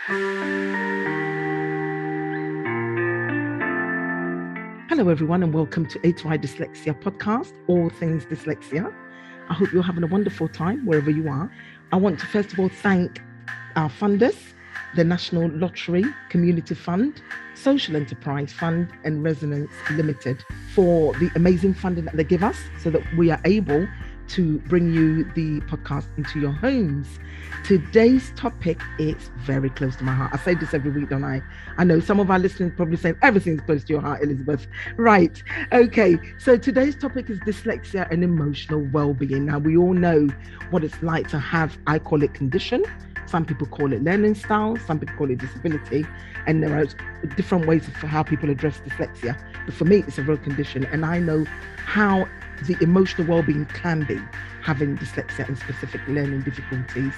Hello, everyone, and welcome to A2I Dyslexia podcast, all things dyslexia. I hope you're having a wonderful time wherever you are. I want to first of all thank our funders, the National Lottery Community Fund, Social Enterprise Fund, and Resonance Limited for the amazing funding that they give us so that we are able to bring you the podcast into your homes. Today's topic is very close to my heart. I say this every week, don't I? I know some of our listeners probably saying everything's close to your heart, Elizabeth. Right. Okay. So today's topic is dyslexia and emotional well-being. Now, we all know what it's like to have, I call it condition. Some people call it learning style. Some people call it disability. And there are different ways for how people address dyslexia. But for me, it's a real condition. And I know how the emotional well-being can be having dyslexia and specific learning difficulties.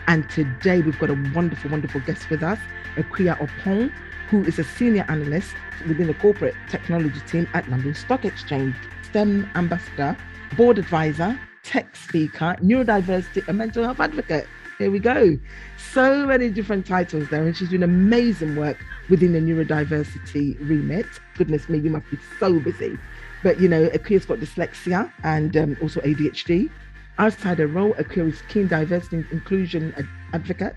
And today we've got a wonderful, wonderful guest with us, Akua Opong, who is a senior analyst within the corporate technology team at London Stock Exchange, STEM ambassador, board advisor, tech speaker, neurodiversity and mental health advocate. Here we go. So many different titles there, and she's doing amazing work within the neurodiversity remit. Goodness me, you must be so busy. But, you know, Akua's got dyslexia and also ADHD. Outside her role, Akua is keen diversity and inclusion advocate,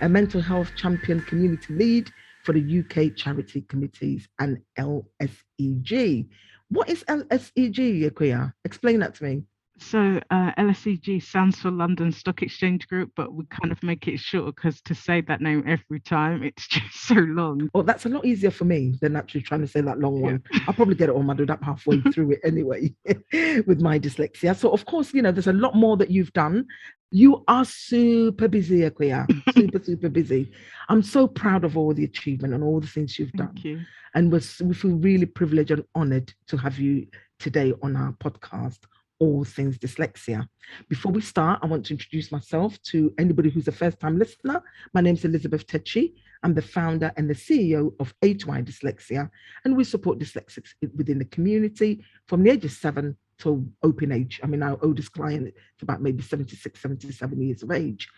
a mental health champion community lead for the UK Charity Committees and LSEG. What is LSEG, Akua? Explain that to me. So LSEG stands for London Stock Exchange Group, but we kind of make it short because to say that name every time, it's just so long. Well, that's a lot easier for me than actually trying to say that long one. I'll probably get it all muddled up halfway through it anyway with my dyslexia. So, of course, you know, there's a lot more that you've done. You are super busy, Akua, super busy. I'm so proud of all the achievement and all the things you've done. Thank you. And we feel really privileged and honored to have you today on our podcast, All Things Dyslexia. Before we start, I want to introduce myself to anybody who's a first-time listener. My name's Elizabeth Techi. I'm the founder and the CEO of A2I Dyslexia, and we support dyslexics within the community from the age of 7 to open age. I mean, our oldest client is about maybe 76, 77 years of age.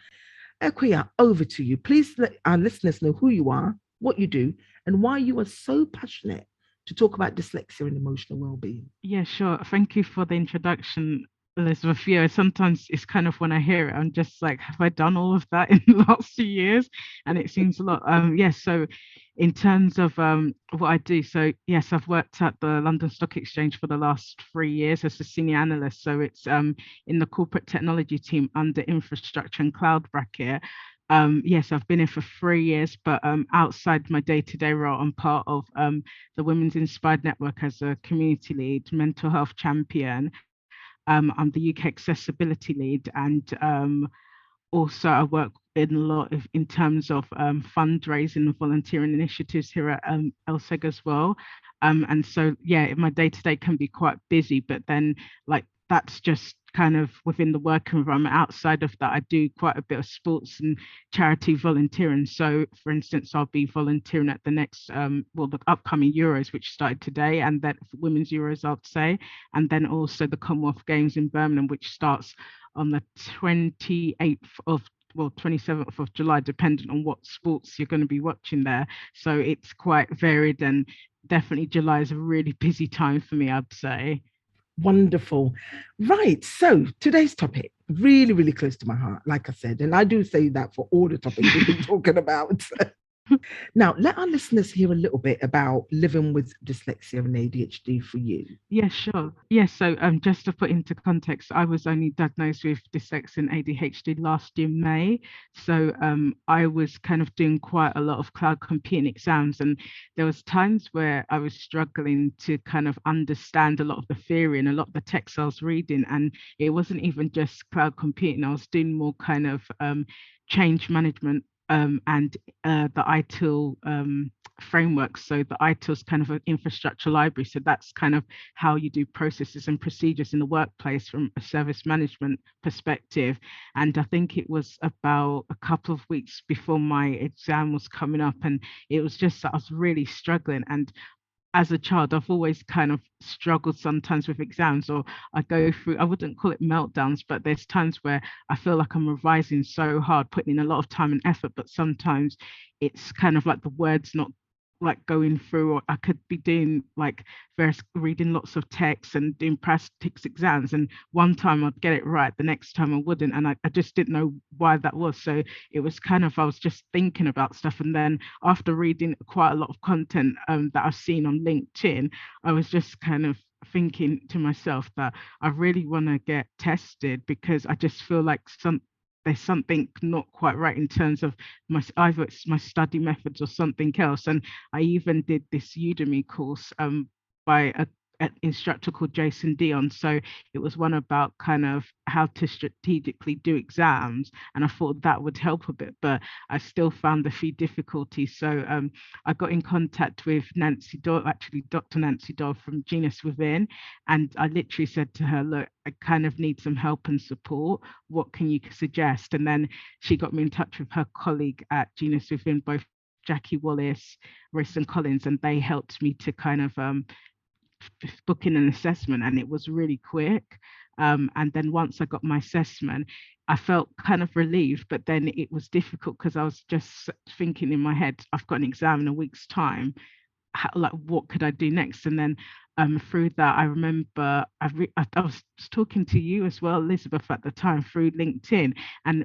Akua, over to you. Please let our listeners know who you are, what you do, and why you are so passionate to talk about dyslexia and emotional well-being. Yeah, sure. Thank you for the introduction, Elizabeth. Yeah, sometimes it's kind of when I hear it, I'm just like, have I done all of that in the last few years? And it seems a lot. So in terms of what I do, so yes, I've worked at the London Stock Exchange for the last 3 years as a senior analyst. So it's in the corporate technology team under infrastructure and cloud bracket. Yes, I've been here for 3 years, but outside my day-to-day role, I'm part of the Women's Inspired Network as a community lead, mental health champion. I'm the UK accessibility lead, and also I work in a lot in terms of fundraising and volunteering initiatives here at LSEG as well. And so, yeah, my day-to-day can be quite busy, but then like that's just kind of within the work environment. Outside of that, I do quite a bit of sports and charity volunteering. So for instance, I'll be volunteering at the next, the upcoming Euros, which started today, and then Women's Euros, I'd say, and then also the Commonwealth Games in Birmingham, which starts on the 27th of July, depending on what sports you're going to be watching there. So it's quite varied, and definitely July is a really busy time for me, I'd say. Wonderful. Right. So today's topic, really, really close to my heart, like I said, and I do say that for all the topics we've been talking about. Now, let our listeners hear a little bit about living with dyslexia and ADHD for you. Yeah, sure. Yeah, so just to put into context, I was only diagnosed with dyslexia and ADHD last year, May. So I was kind of doing quite a lot of cloud computing exams, and there was times where I was struggling to kind of understand a lot of the theory and a lot of the text I was reading. And it wasn't even just cloud computing. I was doing more kind of change management and the ITIL framework. So the ITIL is kind of an infrastructure library. So that's kind of how you do processes and procedures in the workplace from a service management perspective. And I think it was about a couple of weeks before my exam was coming up, and it was just that I was really struggling. And as a child, I've always kind of struggled sometimes with exams, or I go through, I wouldn't call it meltdowns, but there's times where I feel like I'm revising so hard, putting in a lot of time and effort, but sometimes it's kind of like the words not like going through, or I could be doing like various reading lots of texts and doing practice exams, and one time I'd get it right, the next time I wouldn't, and I just didn't know why that was. So it was kind of, I was just thinking about stuff, and then after reading quite a lot of content that I've seen on LinkedIn, I was just kind of thinking to myself that I really want to get tested, because I just feel like there's something not quite right in terms of either it's my study methods or something else. And I even did this Udemy course by an instructor called Jason Dion. So it was one about kind of how to strategically do exams, and I thought that would help a bit, but I still found a few difficulties. So I got in contact with Nancy Doyle, actually Dr. Nancy Doyle from Genius Within, and I literally said to her, look, I kind of need some help and support. What can you suggest? And then she got me in touch with her colleague at Genius Within, both Jackie Wallace, Royston Collins, and they helped me to kind of book in an assessment, and it was really quick. And then once I got my assessment, I felt kind of relieved, but then it was difficult because I was just thinking in my head, I've got an exam in a week's time. Like, what could I do next? And then through that, I remember I was talking to you as well, Elizabeth, at the time through LinkedIn, and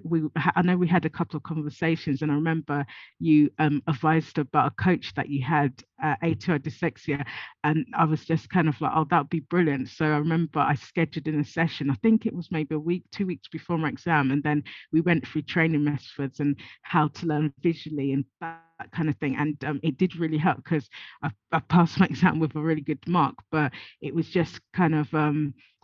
I know we had a couple of conversations, and I remember you advised about a coach that you had, A2I Dyslexia, and I was just kind of like, oh, that would be brilliant. So I remember I scheduled in a session, I think it was maybe a week, 2 weeks before my exam, and then we went through training methods and how to learn visually and that kind of thing. And it did really help, because I passed my exam with a really good mark, but it was just kind of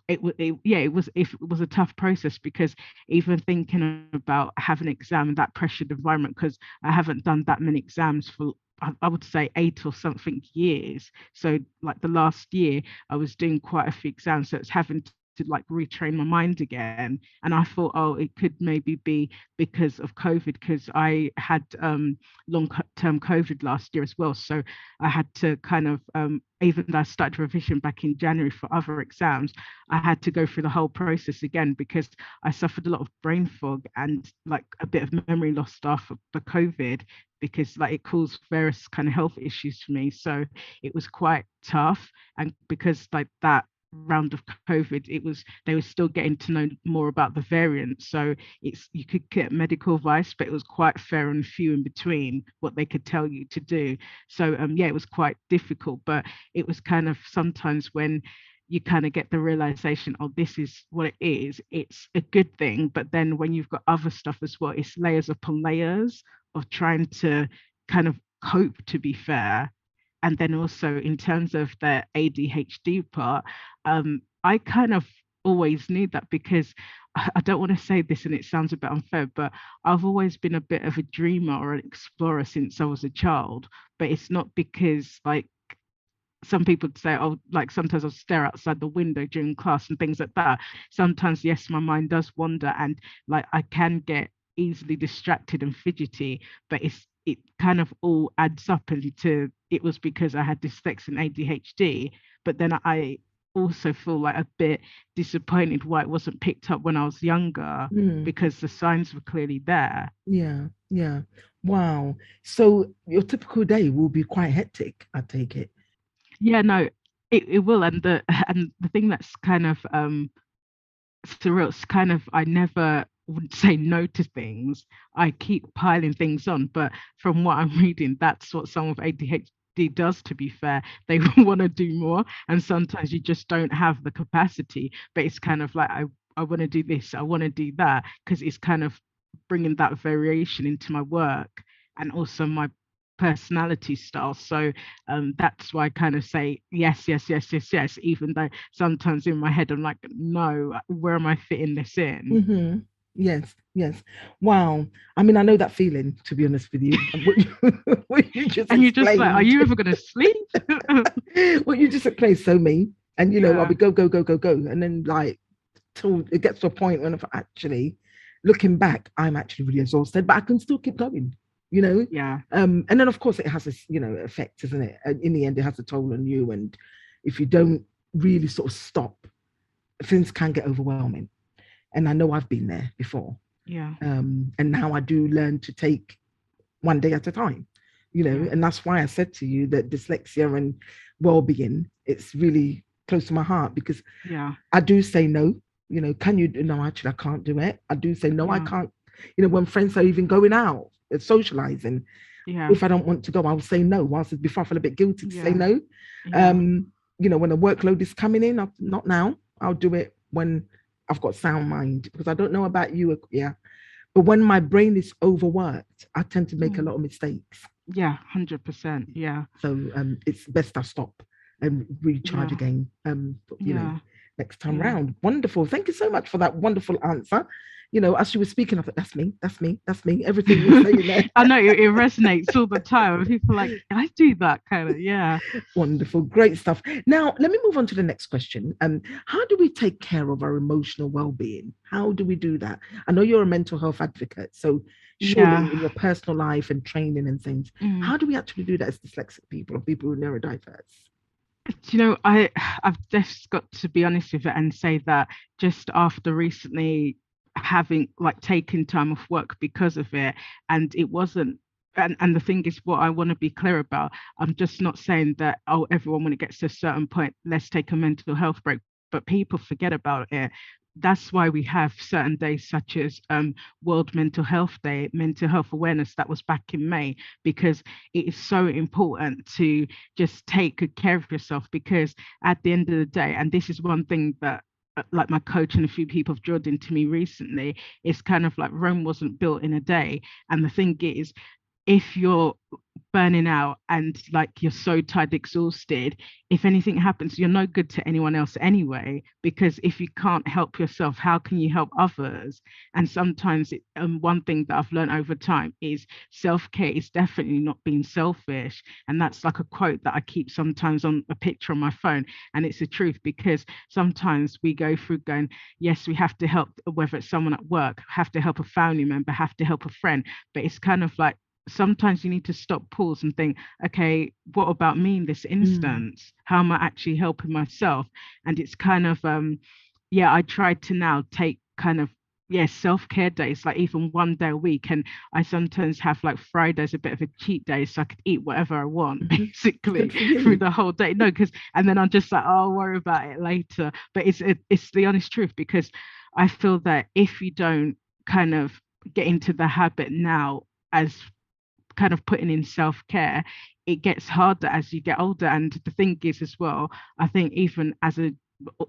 it was a tough process, because even thinking about having an exam in that pressured environment, because I haven't done that many exams for, I would say, 8 or something years. So like the last year I was doing quite a few exams, so it's having to like retrain my mind again. And I thought, oh, it could maybe be because of COVID, because I had long-term COVID last year as well. So I had to kind of, even though I started revision back in January for other exams, I had to go through the whole process again, because I suffered a lot of brain fog and like a bit of memory loss after the COVID, because like it caused various kind of health issues for me. So it was quite tough. And because like that round of COVID, they were still getting to know more about the variant. So you could get medical advice, but it was quite fair and few in between what they could tell you to do. So yeah, it was quite difficult, but it was kind of sometimes when you kind of get the realization, oh, this is what it is, it's a good thing. But then when you've got other stuff as well, it's layers upon layers of trying to kind of cope, to be fair. And then also in terms of the ADHD part, I kind of always knew that, because I don't want to say this and it sounds a bit unfair, but I've always been a bit of a dreamer or an explorer since I was a child. But it's not because, like, some people say, oh, like sometimes I'll stare outside the window during class and things like that. Sometimes, yes, my mind does wander, and like I can get easily distracted and fidgety, but it kind of all adds up into, it was because I had dyslexia and ADHD. But then I also feel like a bit disappointed why it wasn't picked up when I was younger, because the signs were clearly there. Yeah. Wow. So your typical day will be quite hectic, I take it. Yeah, no, it will. And the thing that's kind of surreal, it's kind of, I never would say no to things. I keep piling things on. But from what I'm reading, that's what some of ADHD does, to be fair. They want to do more, and sometimes you just don't have the capacity. But it's kind of like, I want to do this, I want to do that, because it's kind of bringing that variation into my work and also my personality style. So that's why I kind of say yes, even though sometimes in my head I'm like, no, where am I fitting this in? Mm-hmm. Yes. Wow. I mean, I know that feeling, to be honest with you. What you just And you're just like, are explained, you ever going to sleep? what you just explained, so me. And I'll Yeah. be go, go, go, go, go. And then like till it gets to a point when, if actually looking back, I'm actually really exhausted, but I can still keep going. you know. Yeah. And then of course it has this, effect, isn't it? And in the end, it has a toll on you. And if you don't really sort of stop, things can get overwhelming. And I know I've been there before. Yeah. And now I do learn to take one day at a time, Yeah. and that's why I said to you that dyslexia and well-being, it's really close to my heart, because Yeah. I do say no. Can you? No, actually, I can't do it. I do say no, I Yeah. can't. When friends are even going out, socializing, Yeah. if I don't want to go, I'll say no. Whilst before I feel a bit guilty to say Yeah. no. Yeah. When the workload is coming in, not now. I'll do it when I've got sound mind, because I don't know about you, yeah. But when my brain is overworked, I tend to make a lot of mistakes. Yeah, 100%. Yeah. So it's best I stop and recharge Yeah. again. Yeah. Next time Yeah. round. Wonderful. Thank you so much for that wonderful answer. As you were speaking, I thought, that's me, that's me, that's me. Everything you're saying there. I know it resonates all the time. People are like, I do that kind of, yeah. Wonderful, great stuff. Now, let me move on to the next question. How do we take care of our emotional well-being? How do we do that? I know you're a mental health advocate, so surely Yeah. in your personal life and training and things, Mm. how do we actually do that as dyslexic people or people who are neurodiverse? I've just got to be honest with it and say that just after recently having like taken time off work because of it, and it wasn't, and the thing is, what I want to be clear about, I'm just not saying that, oh, everyone when it gets to a certain point, let's take a mental health break, but people forget about it. That's why we have certain days such as World Mental Health Day, Mental Health Awareness, that was back in May, because it is so important to just take good care of yourself, because at the end of the day, and this is one thing that like my coach and a few people have drilled into me recently, it's kind of like Rome wasn't built in a day. And the thing is, if you're burning out and like you're so tired, exhausted, if anything happens, you're no good to anyone else anyway, because if you can't help yourself, how can you help others? And sometimes one thing that I've learned over time is self-care is definitely not being selfish. And that's like a quote that I keep sometimes on a picture on my phone, and it's the truth, because sometimes we go through going, yes, we have to help, whether it's someone at work, have to help a family member, have to help a friend, but it's kind of like sometimes you need to stop, pause, and think, okay, what about me in this instance? How am I actually helping myself? And it's kind of I try to now take kind of self-care days, like even one day a week. And I sometimes have like Fridays a bit of a cheat day, so I could eat whatever I want basically through the whole day. No, because and then I'm just like, oh, I'll worry about it later. But it's the honest truth, because I feel that if you don't kind of get into the habit now as kind of putting in self-care, it gets harder as you get older. And the thing is as well, I think even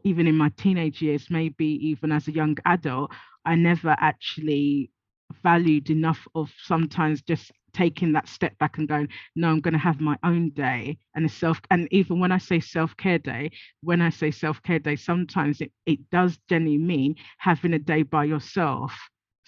in my teenage years, maybe even as a young adult, I never actually valued enough of sometimes just taking that step back and going, no, I'm going to have my own day. And even when I say self-care day, sometimes it does generally mean having a day by yourself,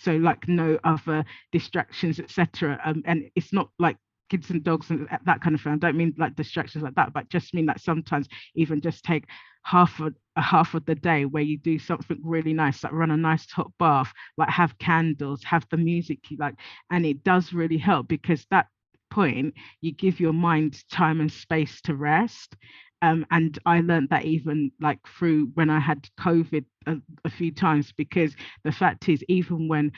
so like no other distractions, etc. And it's not like kids and dogs and that kind of thing. I don't mean like distractions like that, but just mean that sometimes even just take half of the day where you do something really nice, like run a nice hot bath, like have candles, have the music you like, and it does really help, because that point you give your mind time and space to rest. And I learned that even like through when I had COVID a few times, because the fact is, even when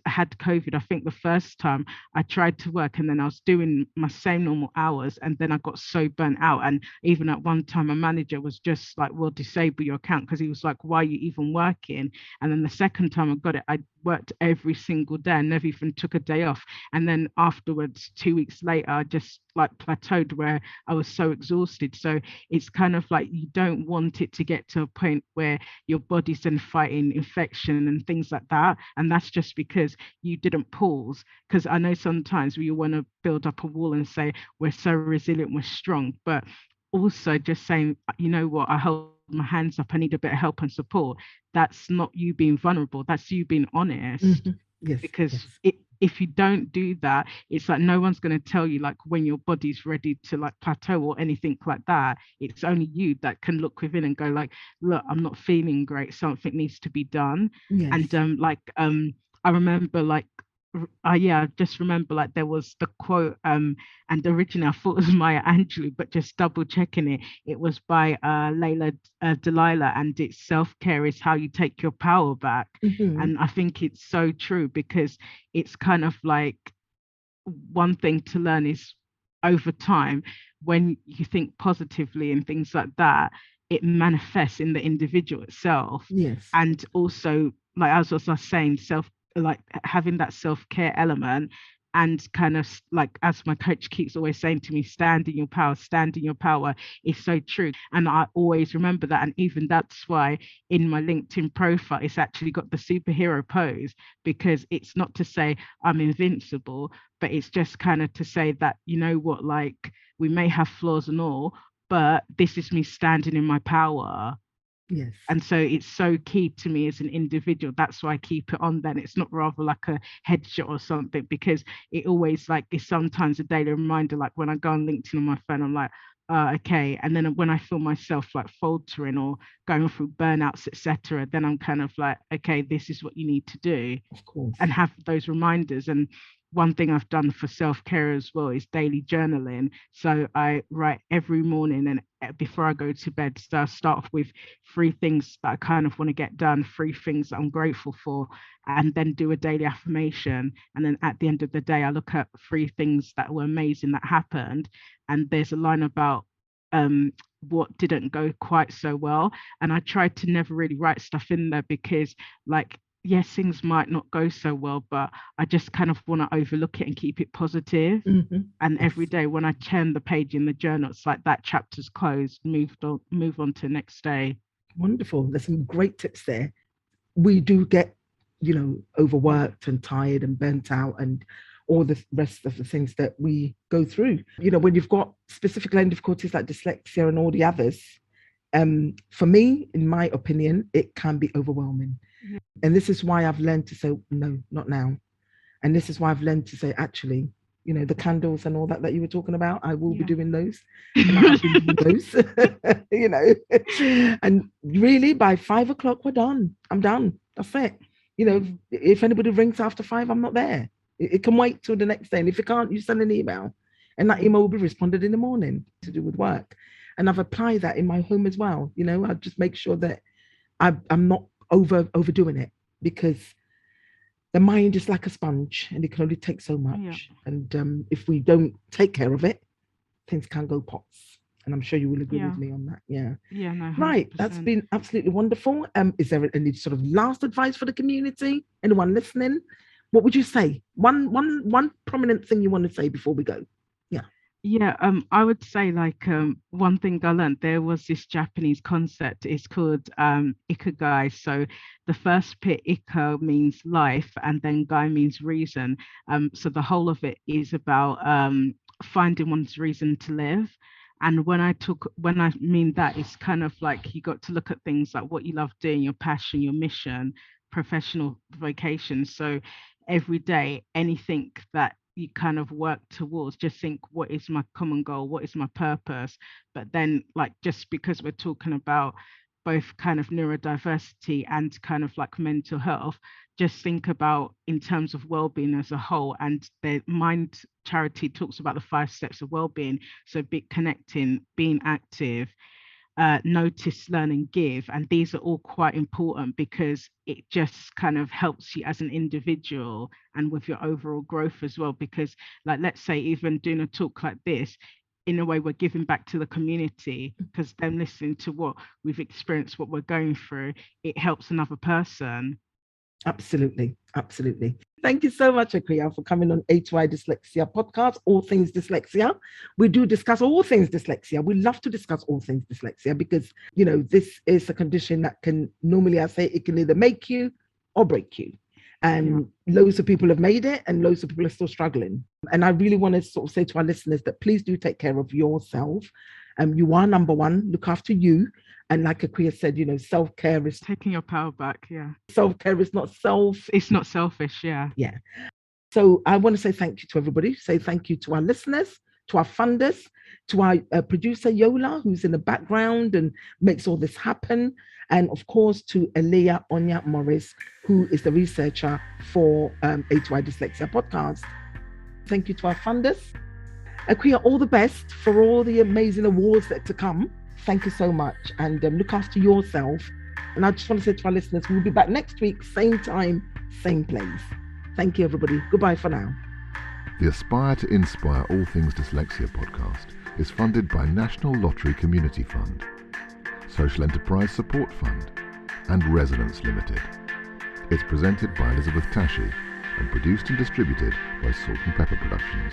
had COVID, I think the first time I tried to work and then I was doing my same normal hours, and then I got so burnt out. And even at one time, my manager was just like, "We'll disable your account," because he was like, "Why are you even working?" And then the second time I got it, I worked every single day and never even took a day off. And then afterwards, 2 weeks later, I just like plateaued where I was so exhausted. So it's kind of like you don't want it to get to a point where your body's then fighting infection and things like that. And that's just because you didn't pause. Because I know sometimes we want to build up a wall and say we're so resilient, we're strong, but also just saying, you know what, I hold my hands up, I need a bit of help and support. That's not you being vulnerable, that's you being honest. Yes, Because yes. if you don't do that, it's like no one's going to tell you like when your body's ready to like plateau or anything like that. It's only you that can look within and go like, look, I'm not feeling great, something needs to be done. Yes. And I remember like yeah, I just remember like there was the quote, and originally I thought it was Maya Angelou, but just double checking it, it was by Layla Delilah, and it's self-care is how you take your power back. Mhm. And I think it's so true because it's kind of like one thing to learn is over time, when you think positively and things like that, it manifests in the individual itself. Yes. And also, like as I was saying, like having that self-care element, and kind of like as my coach keeps always saying to me, stand in your power, stand in your power, is so true. And I always remember that. And even that's why in my LinkedIn profile it's actually got the superhero pose, because it's not to say I'm invincible, but it's just kind of to say that, you know what, like we may have flaws and all, but this is me standing in my power. Yes. And so it's so key to me as an individual. That's why I keep it on then. It's not rather like a headshot or something, because it always like is sometimes a daily reminder. Like when I go on LinkedIn on my phone, I'm like, okay. And then when I feel myself like faltering or going through burnouts, etc., then I'm kind of like, okay, this is what you need to do, Of course. and have those reminders. And one thing I've done for self-care as well is daily journaling. So I write every morning, and before I go to bed, so I start off with 3 things that I kind of want to get done, 3 things that I'm grateful for, and then do a daily affirmation. And then at the end of the day, I look at 3 things that were amazing that happened. And there's a line about what didn't go quite so well. And I tried to never really write stuff in there because, like, yes, things might not go so well, but I just kind of want to overlook it and keep it positive. Mhm. And Yes. every day when I turn the page in the journal, it's like that chapter's closed, move on to the next day. Wonderful. There's some great tips there. We do get, overworked and tired and burnt out and all the rest of the things that we go through. When you've got specific learning difficulties like dyslexia and all the others, for me, in my opinion, it can be overwhelming. Yeah. And this is why I've learned to say, no, not now. And this is why I've learned to say, actually, the candles and all that you were talking about, I will be doing those. And I have been doing those, And really, by 5 o'clock, we're done. I'm done. That's it. If anybody rings after 5, I'm not there. It can wait till the next day. And if you can't, you send an email. And that email will be responded in the morning to do with work. And I've applied that in my home as well. I just make sure that I'm not overdoing it, because the mind is like a sponge and it can only take so much. Yeah. And if we don't take care of it, things can go pots. And I'm sure you will agree Yeah. with me on that. Yeah. Yeah, no, 100%. Right. That's been absolutely wonderful. Is there any sort of last advice for the community? Anyone listening? What would you say? One prominent thing you want to say before we go? Yeah, I would say like one thing I learned, there was this Japanese concept, it's called Ikagai. So the first bit, Ika means life, and then Gai means reason. So the whole of it is about finding one's reason to live. And when I mean that, it's kind of like you got to look at things like what you love doing, your passion, your mission, professional vocation. So every day, anything that you kind of work towards, just think, what is my common goal, what is my purpose? But then, like, just because we're talking about both kind of neurodiversity and kind of like mental health, just think about in terms of well-being as a whole. And the Mind charity talks about the 5 steps of well-being. So be connecting, being active, notice, learn, and give. And these are all quite important because it just kind of helps you as an individual and with your overall growth as well. Because, like, let's say even doing a talk like this, in a way, we're giving back to the community, because them listening to what we've experienced, what we're going through, it helps another person. Absolutely. Absolutely. Thank you so much, Akua, for coming on HY Dyslexia podcast, all things dyslexia. We do discuss all things dyslexia. We love to discuss all things dyslexia because, this is a condition that can normally, I say, it can either make you or break you. And loads of people have made it and loads of people are still struggling. And I really want to sort of say to our listeners that please do take care of yourself. You are number one, look after you. And like Akua said, self-care is taking your power back. Yeah. Self-care is not it's not selfish. Yeah. Yeah. So I want to say thank you to everybody. Say thank you to our listeners. to our funders, to our producer Yola, who's in the background and makes all this happen, and of course to Elia Onya Morris, who is the researcher for A2I Dyslexia podcast. Thank you to our funders. Akua, all the best for all the amazing awards that are to come. Thank you so much, and look after yourself. And I just want to say to our listeners, we'll be back next week, same time, same place. Thank you, everybody. Goodbye for now. The Aspire to Inspire All Things Dyslexia podcast is funded by National Lottery Community Fund, Social Enterprise Support Fund, and Resonance Limited. It's presented by Elizabeth Tashi and produced and distributed by Salt and Pepper Productions.